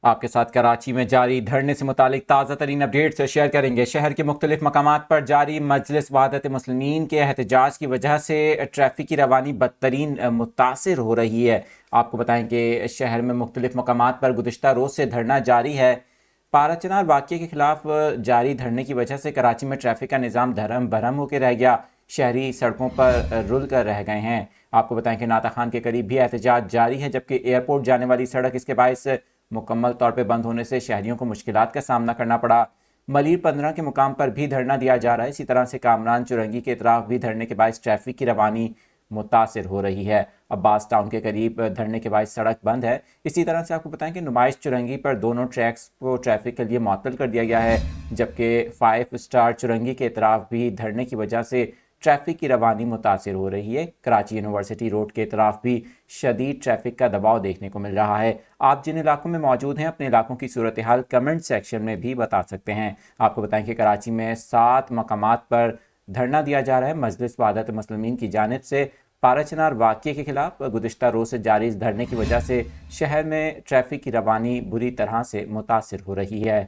आपके साथ कराची में जारी धरने से मुतालिक ताज़ा तरीन अपडेट से शेयर करेंगे। शहर के मुख्तलिफ मकामात पर जारी मजलिस वहादत मुस्लिमीन के एहतजाज की वजह से ट्रैफिक की रवानी बदतरीन मुतासिर हो रही है। आपको बताएं कि शहर में मुख्तलिफ मकामात पर गुज़िश्ता रोज़ से धरना जारी है। पारा चिनार वाक़े के खिलाफ जारी धरने की वजह से कराची में ट्रैफिक का निज़ाम धर्म भरम होकर रह गया। शहरी सड़कों पर रुल कर रह गए हैं। आपको बताएं कि नाता खान के करीब भी एहतजाज जारी है, जबकि एयरपोर्ट जाने वाली सड़क इसके बायस मुकम्मल तौर पर बंद होने से शहरियों को मुश्किलात का सामना करना पड़ा। मलीर 15 के मुकाम पर भी धरना दिया जा रहा है। इसी तरह से कामरान चुरंगी के इतराफ भी धरने के बायस ट्रैफिक की रवानी मुतासिर हो रही है। अब्बास टाउन के करीब धरने के बायस सड़क बंद है। इसी तरह से आपको बताएं कि नुमाइश चुरंगी पर दोनों ट्रैक्स को ट्रैफिक के लिए मुअत्तल कर दिया गया है, जबकि 5 स्टार चुरंगी के इतराफ भी धरने की वजह से ट्रैफिक की रवानी मुतासिर हो रही है। कराची यूनिवर्सिटी रोड के इतराफ भी शदीद ट्रैफिक का दबाव देखने को मिल रहा है। आप जिन इलाकों में मौजूद हैं अपने इलाकों की सूरत हाल कमेंट सेक्शन में भी बता सकते हैं। आपको बताएं कि कराची में 7 मकामात पर धरना दिया जा रहा है। मजलिस वहादत मुस्लिमीन की जानिब से पारा चिनार वाक़े के खिलाफ गुज़िश्ता रोज़ से जारी इस धरने की वजह से शहर में ट्रैफिक की रवानी बुरी तरह से मुतासिर हो रही है।